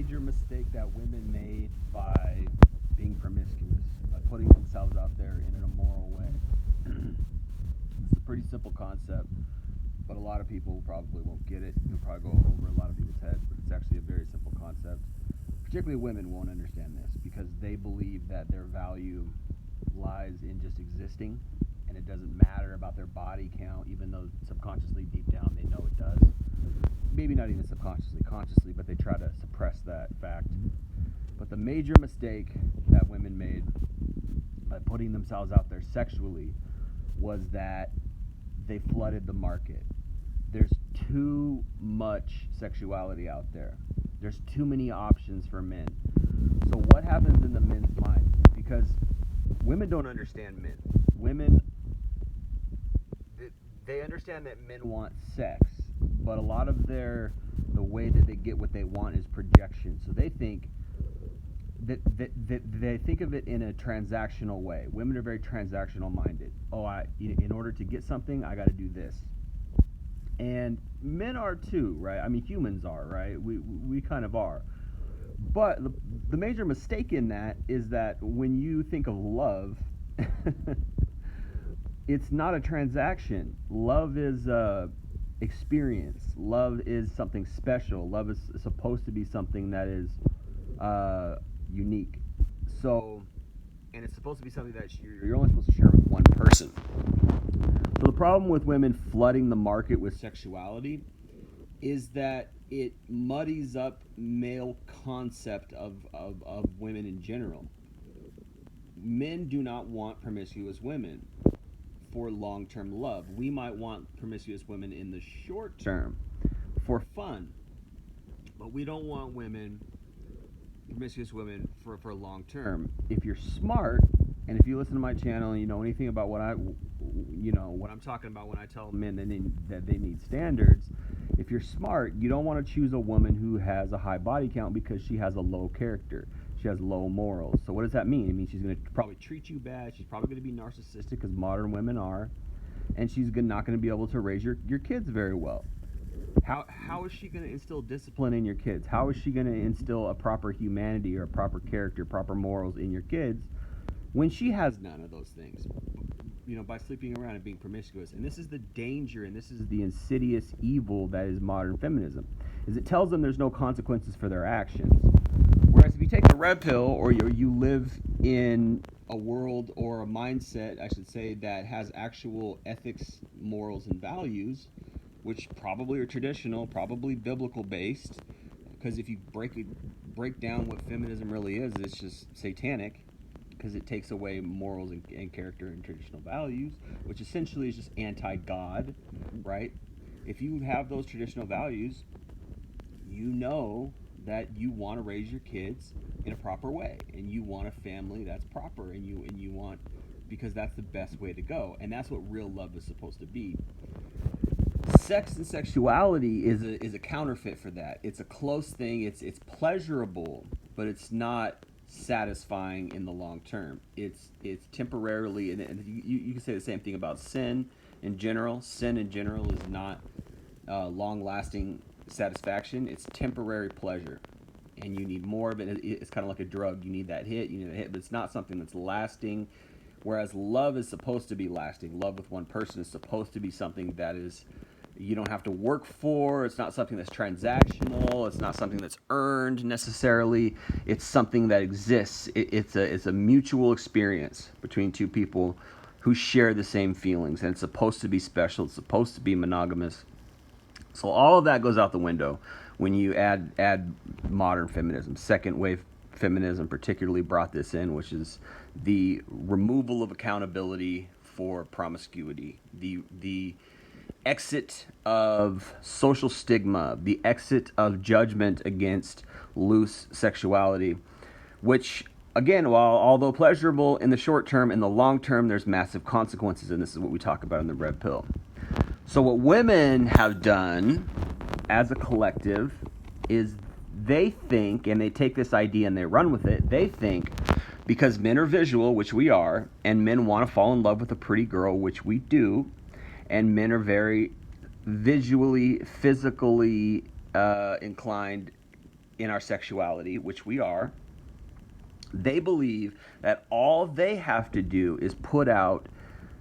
major mistake that women made by being promiscuous, by putting themselves out there in an immoral way. It's a pretty simple concept, but a lot of people probably won't get it. It'll probably go over a lot of people's heads, but it's actually a very simple concept. Particularly women won't understand this because they believe that their value lies in just existing, and it doesn't matter about their body count, even though subconsciously, deep down, they know it does. Maybe not even subconsciously, consciously, but they try to suppress that fact. But the major mistake that women made by putting themselves out there sexually was that they flooded the market. There's too much sexuality out there. There's too many options for men. So what happens in the men's mind? Because women don't understand men. Women, they understand that men want sex, but a lot of the way that they get what they want is projection. So they think that they think of it in a transactional way. Women are very transactional minded. In order to get something, I got to do this. And men are too, right? I mean, humans are, right? We kind of are. But the major mistake in that is that when you think of love, it's not a transaction. Love is a experience. Love is something special. Love is supposed to be something that is unique. So, and it's supposed to be something that you're only supposed to share with one person. So the problem with women flooding the market with sexuality is that it muddies up male concept of women in general. Men do not want promiscuous women for long-term love. We might want promiscuous women in the short term for fun, but we don't want promiscuous women for long term. If you're smart, and if you listen to my channel and you know anything about what I'm talking about when I tell men that they need standards, if you're smart, you don't want to choose a woman who has a high body count because she has a low character. She has low morals. So what does that mean? It means she's going to probably treat you bad. She's probably going to be narcissistic, because modern women are. And she's not going to be able to raise your kids very well. How is she going to instill discipline in your kids? How is she going to instill a proper humanity or a proper character, proper morals in your kids when she has none of those things? By sleeping around and being promiscuous. And this is the danger, and this is the insidious evil that is modern feminism, is it tells them there's no consequences for their actions. Whereas if you take the red pill, or you live in a world or a mindset, I should say, that has actual ethics, morals, and values, which probably are traditional, probably biblical based, because if you break down what feminism really is, it's just satanic, because it takes away morals and character and traditional values, which essentially is just anti-God, right? If you have those traditional values, you know that you want to raise your kids in a proper way, and you want a family that's proper, and you want, because that's the best way to go, and that's what real love is supposed to be. Sex and sexuality is a counterfeit for that. It's a close thing. It's pleasurable, but it's not satisfying in the long term. It's temporarily, and you can say the same thing about sin in general. Sin in general is not long-lasting satisfaction. It's temporary pleasure, and you need more of it. It's kind of like a drug. You need that hit, but it's not something that's lasting. Whereas love is supposed to be lasting. Love with one person is supposed to be something that is, you don't have to work for. It's not something that's transactional. It's not something that's earned necessarily. It's something that exists. It's a mutual experience between two people who share the same feelings, and it's supposed to be special. It's supposed to be monogamous. So all of that goes out the window when you add modern feminism. Second wave feminism particularly brought this in, which is the removal of accountability for promiscuity, the exit of social stigma, the exit of judgment against loose sexuality, which, again, although pleasurable in the short term, in the long term, there's massive consequences, and this is what we talk about in the red pill. So what women have done as a collective is they think, and they take this idea and they run with it, they think because men are visual, which we are, and men want to fall in love with a pretty girl, which we do, and men are very visually, physically inclined in our sexuality, which we are, they believe that all they have to do is put out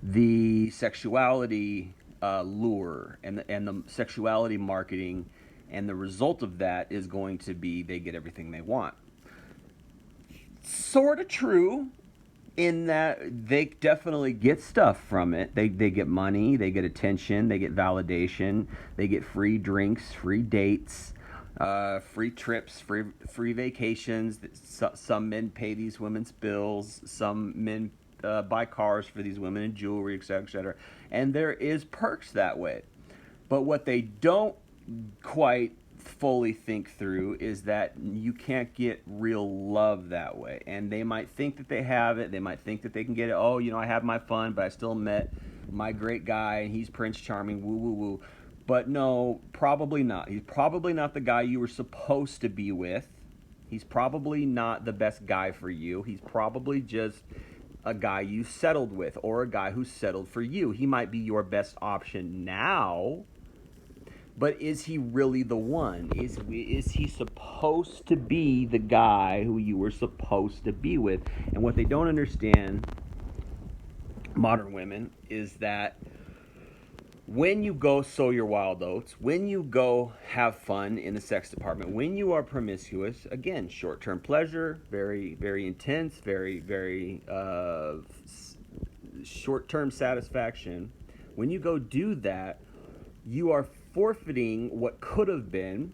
the sexuality lure and the sexuality marketing, and the result of that is going to be they get everything they want. Sort of true in that they definitely get stuff from it. They get money, they get attention, they get validation, they get free drinks, free dates, free trips, free vacations. Some men pay these women's bills. Some men buy cars for these women and jewelry, etc., etc. And there is perks that way. But what they don't quite fully think through is that you can't get real love that way. And they might think that they have it. They might think that they can get it. Oh, I had my fun, but I still met my great guy, and he's Prince Charming. Woo, woo, woo. But no, probably not. He's probably not the guy you were supposed to be with. He's probably not the best guy for you. He's probably just a guy you settled with, or a guy who settled for you. He might be your best option now, but is he really the one? Is he supposed to be the guy who you were supposed to be with? And what they don't understand, modern women, is that when you go sow your wild oats, when you go have fun in the sex department, when you are promiscuous, again, short-term pleasure, very, very intense, very, very short-term satisfaction. When you go do that, you are forfeiting what could have been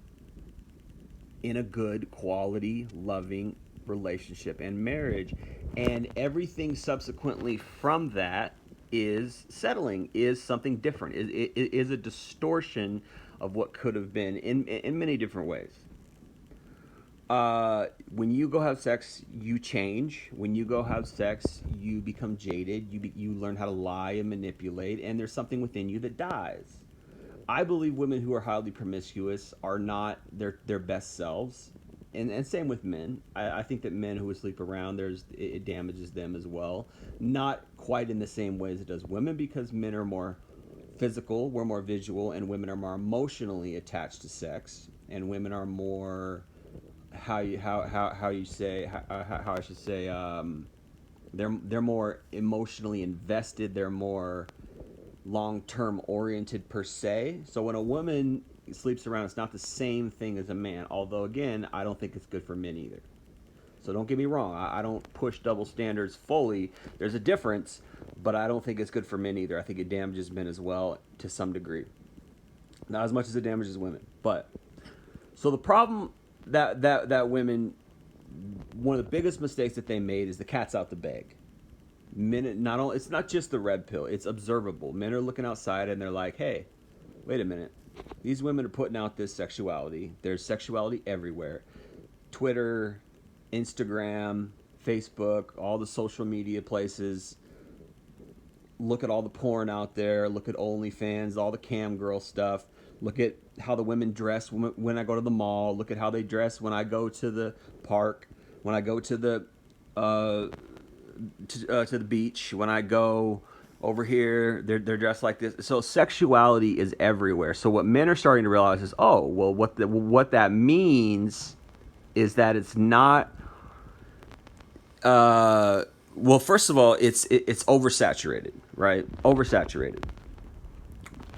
in a good, quality, loving relationship and marriage. And everything subsequently from that is settling, is something different, is a distortion of what could have been in many different ways. When you go have sex, you change. When you go have sex, you become jaded. You learn how to lie and manipulate, and there's something within you that dies. I believe women who are highly promiscuous are not their best selves, and same with men. I think that men who sleep around, it damages them as well. Not quite in the same way as it does women, because men are more physical, we're more visual, and women are more emotionally attached to sex, and women are more how I should say, they're more emotionally invested. They're more long-term oriented per se. So when a woman sleeps around, it's not the same thing as a man. Although again, I don't think it's good for men either. So don't get me wrong. I don't push double standards fully. There's a difference, but I don't think it's good for men either. I think it damages men as well to some degree. Not as much as it damages women. But so the problem that women, one of the biggest mistakes that they made is the cat's out the bag. Men, not only, it's not just the red pill, it's observable. Men are looking outside and they're like, hey, wait a minute, these women are putting out this sexuality. There's sexuality everywhere. Twitter, Instagram, Facebook, all the social media places. Look at all the porn out there. Look at OnlyFans, all the cam girl stuff. Look at how the women dress when I go to the mall. Look at how they dress when I go to the park, when I go to the to the beach, when I go over here, they're dressed like this. So sexuality is everywhere. So what men are starting to realize is, oh, well, what that means is that it's not. Well, first of all, it's oversaturated, right? Oversaturated.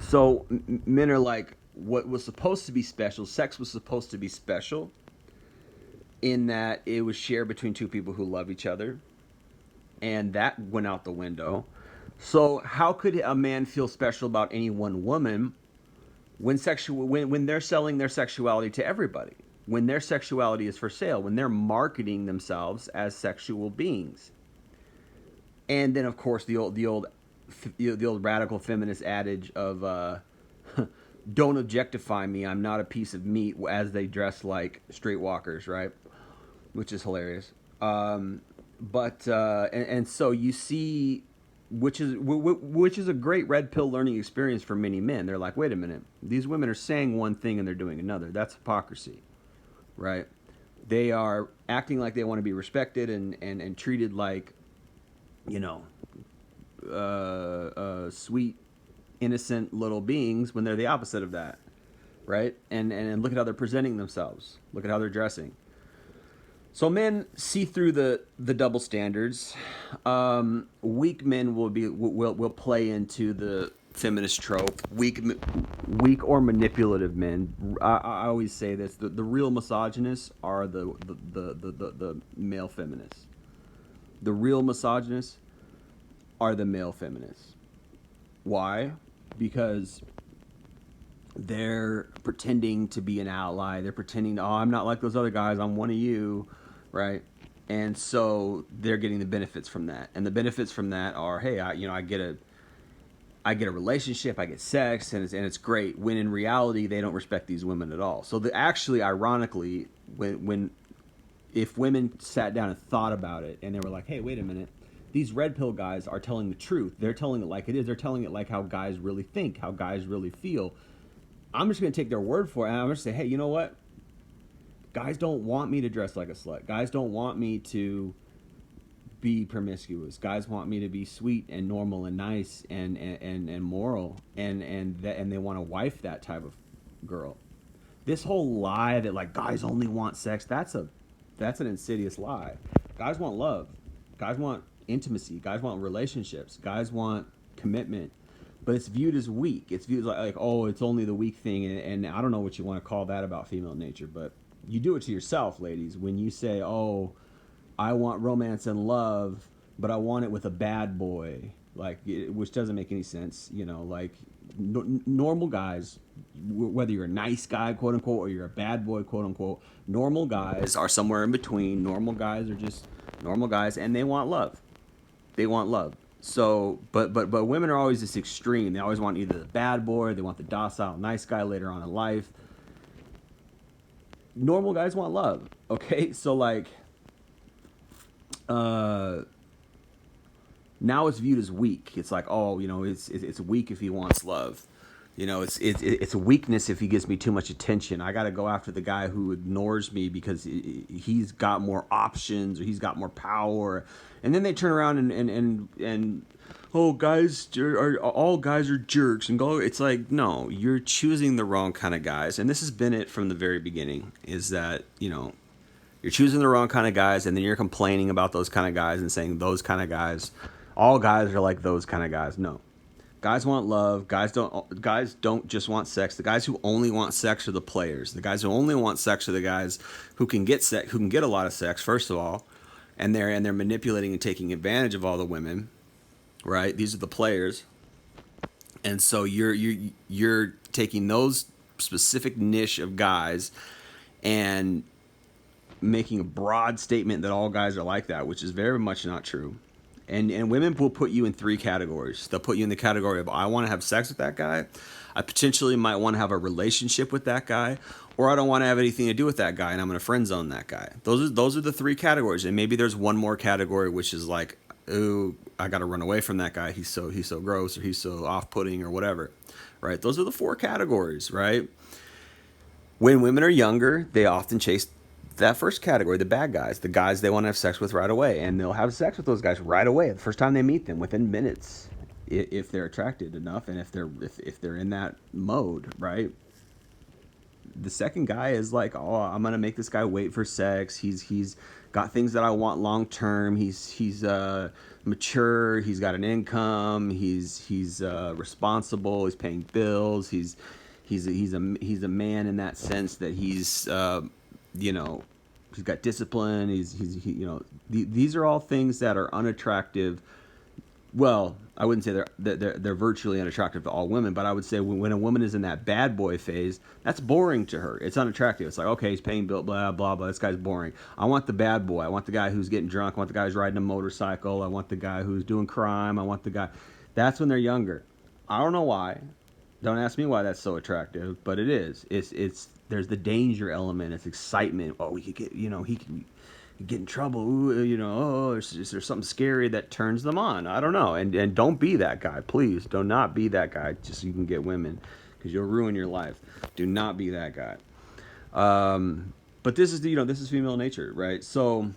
So men are like, what was supposed to be special, sex was supposed to be special in that it was shared between two people who love each other, and that went out the window. So how could a man feel special about any one woman when they're selling their sexuality to everybody? When their sexuality is for sale, when they're marketing themselves as sexual beings. And then of course the old radical feminist adage of don't objectify me, I'm not a piece of meat, as they dress like streetwalkers, right? Which is hilarious. And so you see, which is a great red pill learning experience for many men. They're like, wait a minute, these women are saying one thing and they're doing another. That's hypocrisy, right? They are acting like they want to be respected and treated like, sweet, innocent little beings when they're the opposite of that. right? And look at how they're presenting themselves. Look at how they're dressing. So men see through the double standards. Weak men will play into the feminist trope. Weak or manipulative men. I always say this: the real misogynists are the male feminists. The real misogynists are the male feminists. Why? Because they're pretending to be an ally. They're pretending, oh, I'm not like those other guys. I'm one of you, right? And so they're getting the benefits from that. And the benefits from that are, hey, I get a relationship, I get sex, and it's great. When in reality, they don't respect these women at all. So actually, ironically, when if women sat down and thought about it, and they were like, hey, wait a minute, these red pill guys are telling the truth. They're telling it like it is. They're telling it like how guys really think, how guys really feel. I'm just going to take their word for it, and I'm going to say, hey, you know what? Guys don't want me to dress like a slut. Guys don't want me to be promiscuous. Guys want me to be sweet and normal and nice and moral, and they want to wife that type of girl. This whole lie that like guys only want sex, that's an insidious lie. Guys want love. Guys want intimacy. Guys want relationships. Guys want commitment. But it's viewed as weak. It's viewed like oh, it's only the weak thing. And I don't know what you want to call that about female nature, but you do it to yourself, ladies, when you say, oh, I want romance and love, but I want it with a bad boy, which doesn't make any sense. Like normal guys, whether you're a nice guy, quote unquote, or you're a bad boy, quote unquote, normal guys are somewhere in between. Normal guys are just normal guys, and they want love. They want love. So, but women are always this extreme. They always want either the bad boy, they want the docile, nice guy later on in life. Normal guys want love. Okay, so like, now it's viewed as weak. It's like, oh, it's weak if he wants love. It's a weakness if he gives me too much attention. I got to go after the guy who ignores me because he's got more options or he's got more power. And then they turn around and oh, all guys are jerks and go. It's like, no, you're choosing the wrong kind of guys. And this has been it from the very beginning. Is that you're choosing the wrong kind of guys, and then you're complaining about those kind of guys and saying those kind of guys, all guys are like those kind of guys. No. Guys want love. Guys don't just want sex. The guys who only want sex are the players. The guys who only want sex are the guys who can get a lot of sex, first of all, and they're manipulating and taking advantage of all the women, right? These are the players. And so you're taking those specific niche of guys and making a broad statement that all guys are like that, which is very much not true. And women will put you in three categories. They'll put you in the category of I want to have sex with that guy. I potentially might want to have a relationship with that guy, or I don't want to have anything to do with that guy, and I'm going to friend zone that guy. Those are the three categories, and maybe there's one more category which is like, ooh, I got to run away from that guy. He's so gross, or he's so off-putting, or whatever, right? Those are the four categories, right? When women are younger, they often chase that first category, the bad guys, the guys they want to have sex with right away, and they'll have sex with those guys right away the first time they meet them, within minutes, if they're attracted enough, and if they're in that mode, right? The second guy is like, oh, I'm gonna make this guy wait for sex. He's got things that I want long term. He's mature. He's got an income. He's responsible. He's paying bills. He's a man in that sense that he's he's got discipline. These are all things that are unattractive. Well, I wouldn't say they're virtually unattractive to all women, but I would say when a woman is in that bad boy phase, that's boring to her. It's unattractive. It's like, okay, he's paying bill, blah, blah, blah. This guy's boring. I want the bad boy. I want the guy who's getting drunk. I want the guy who's riding a motorcycle. I want the guy who's doing crime. I want the guy. That's when they're younger. I don't know why. Don't ask me why that's so attractive, but it is. It's there's the danger element. It's excitement. Oh, we could get, he can get in trouble. Ooh, oh, is there something scary that turns them on? I don't know. And don't be that guy. Please do not be that guy just so you can get women, because you'll ruin your life. Do not be that guy. But this is this is female nature, right? So,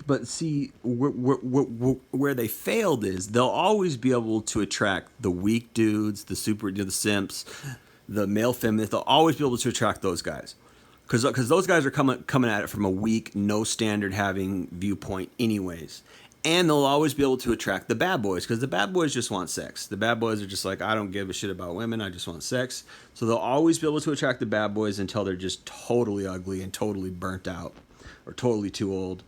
But see, where they failed is they'll always be able to attract the weak dudes, the simps, the male feminists. They'll always be able to attract those guys, because those guys are coming at it from a weak, no standard having viewpoint, anyways. And they'll always be able to attract the bad boys, because the bad boys just want sex. The bad boys are just like, I don't give a shit about women. I just want sex. So they'll always be able to attract the bad boys until they're just totally ugly and totally burnt out or totally too old.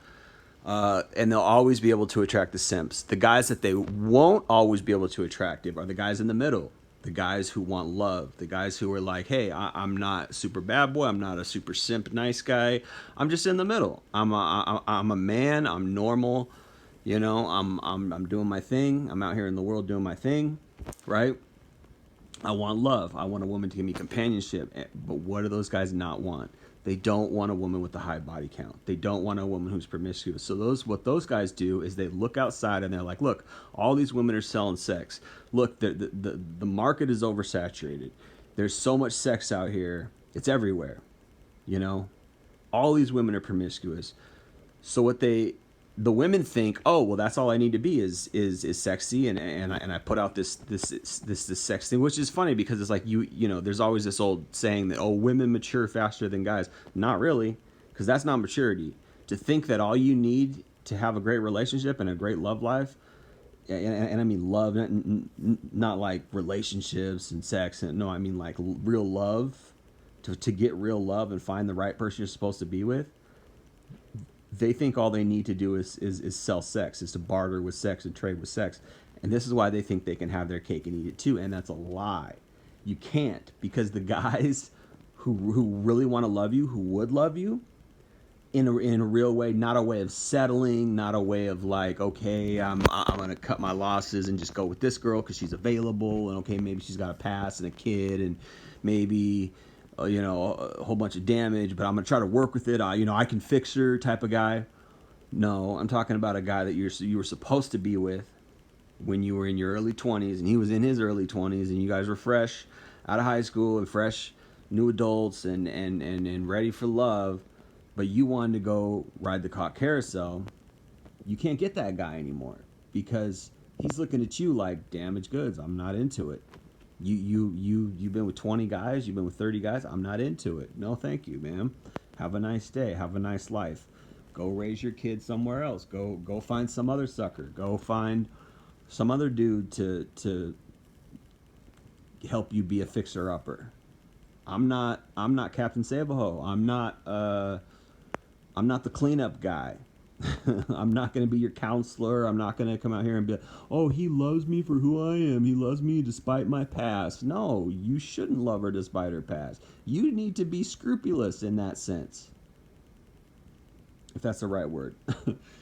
And they'll always be able to attract the simps. The guys that they won't always be able to attract are the guys in the middle. The guys who want love. The guys who are like, hey, I'm not super bad boy. I'm not a super simp nice guy. I'm just in the middle. I'm a man. I'm normal. You know, I'm doing my thing. I'm out here in the world doing my thing, right? I want love. I want a woman to give me companionship. But what do those guys not want? They don't want a woman with a high body count. They don't want a woman who's promiscuous. So what those guys do is they look outside and they're like, look, all these women are selling sex. Look, the market is oversaturated. There's so much sex out here. It's everywhere. You know, all these women are promiscuous. So the women think, oh, well, that's all I need to be is sexy, and I put out this sex thing, which is funny because it's like you know, there's always this old saying that, oh, women mature faster than guys. Not really, because that's not maturity. To think that all you need to have a great relationship and a great love life, and I mean love, not like relationships and sex, and no, I mean like real love, to get real love and find the right person you're supposed to be with. They think all they need to do is sell sex, is to barter with sex and trade with sex. And this is why they think they can have their cake and eat it too. And that's a lie. You can't, because the guys who really want to love you, who would love you in a real way, not a way of settling, not a way of like, okay, I'm going to cut my losses and just go with this girl because she's available. And okay, maybe she's got a past and a kid and maybe you know, a whole bunch of damage, but I'm going to try to work with it. I can fix her type of guy. No, I'm talking about a guy that you were supposed to be with when you were in your early 20s, and he was in his early 20s, and you guys were fresh out of high school and fresh new adults and ready for love, but you wanted to go ride the cock carousel. You can't get that guy anymore because he's looking at you like damaged goods. I'm not into it. You've been with 20 guys, you've been with 30 guys. I'm not into it. No, thank you, ma'am. Have a nice day. Have a nice life. Go raise your kids somewhere else. Go find some other sucker. Go find some other dude to help you be a fixer upper. I'm not Captain Save-A-Ho. I'm not the cleanup guy. I'm not going to be your counselor. I'm not going to come out here and be like, oh, he loves me for who I am. He loves me despite my past. No, you shouldn't love her despite her past. You need to be scrupulous in that sense, if that's the right word.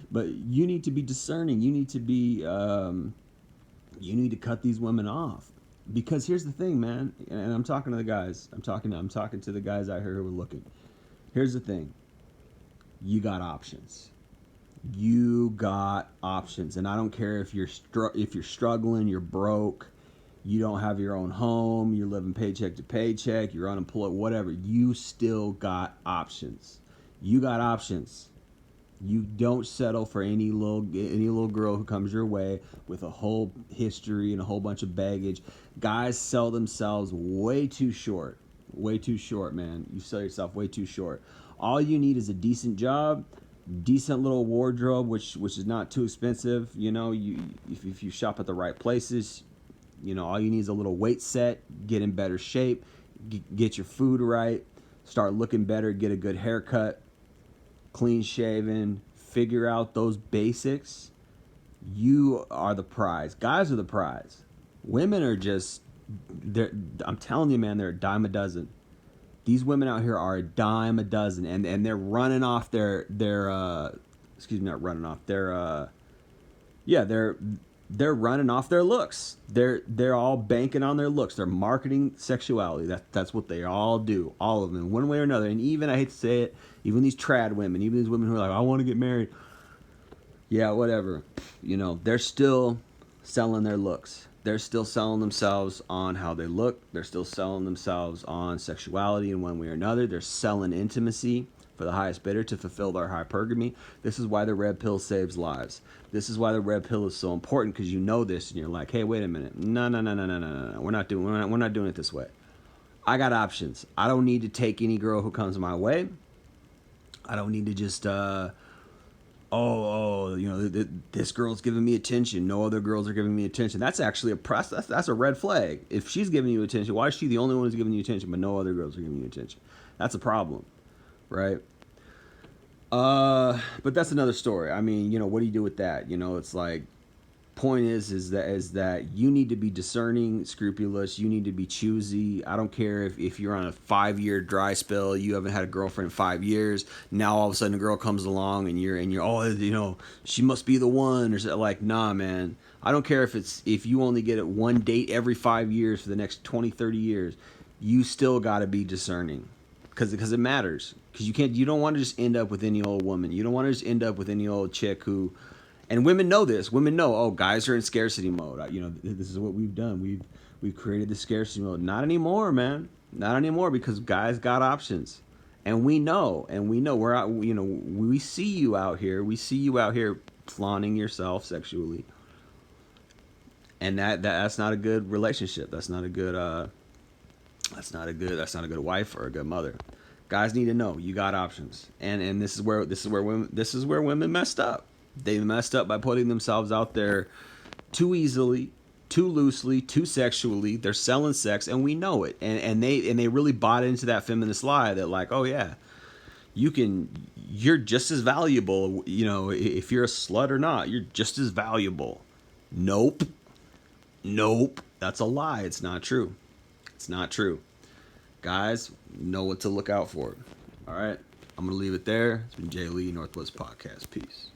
But you need to be discerning. You need to be, you need to cut these women off. Because here's the thing, man, and I'm talking to the guys. I'm talking to the guys out here who are looking. Here's the thing. You got options. You got options, and I don't care if you're struggling, you're broke, you don't have your own home, you're living paycheck to paycheck, you're unemployed, whatever. You still got options. You got options. You don't settle for any little girl who comes your way with a whole history and a whole bunch of baggage. Guys sell themselves way too short. Way too short, man. You sell yourself way too short. All you need is a decent job, decent little wardrobe, which is not too expensive. You know, if you shop at the right places, you know, all you need is a little weight set, get in better shape, get your food right, start looking better, get a good haircut, clean shaven, figure out those basics. You are the prize. Guys are the prize. Women are just, I'm telling you, man, they're a dime a dozen. These women out here are a dime a dozen, and they're running off they're running off their looks. They're all banking on their looks. They're marketing sexuality. That's what they all do, all of them, one way or another. And even, I hate to say it, even these trad women, even these women who are like, I want to get married. Yeah, whatever. You know, they're still selling their looks. they're still selling themselves on how they look. They're still selling themselves on sexuality in one way or another. They're selling intimacy for the highest bidder to fulfill their hypergamy. This is why the red pill saves lives. This is why the red pill is so important, because you know this and you're like, hey, wait a minute. No. We're not doing it this way. I got options. I don't need to take any girl who comes my way. I don't need to just this girl's giving me attention. No other girls are giving me attention. That's actually that's a red flag. If she's giving you attention, why is she the only one who's giving you attention, but no other girls are giving you attention? That's a problem, right? But that's another story. I mean, what do you do with that? It's like, point is that you need to be discerning, scrupulous. You need to be choosy. I don't care if you're on a 5-year dry spell, you haven't had a girlfriend in 5 years. Now all of a sudden a girl comes along and you're she must be the one, or like, nah, man. I don't care if you only get it one date every 5 years for the next 20, 30 years. You still got to be discerning, because it matters. Because you don't want to just end up with any old woman. You don't want to just end up with any old chick who. And women know this. Women know, guys are in scarcity mode. This is what we've done. We've created the scarcity mode. Not anymore, man. Not anymore, because guys got options. And we know. We're out. We see you out here. We see you out here flaunting yourself sexually. And that's not a good relationship. That's not a good. That's not a good wife or a good mother. Guys need to know you got options. And this is where women messed up. They messed up by putting themselves out there too easily, too loosely, too sexually. They're selling sex, and we know it. And they really bought into that feminist lie that, like, oh yeah, you're just as valuable, if you're a slut or not, you're just as valuable. Nope. That's a lie. It's not true. It's not true. Guys, know what to look out for. All right. I'm going to leave it there. It's been Jay Lee, Northwest Podcast. Peace.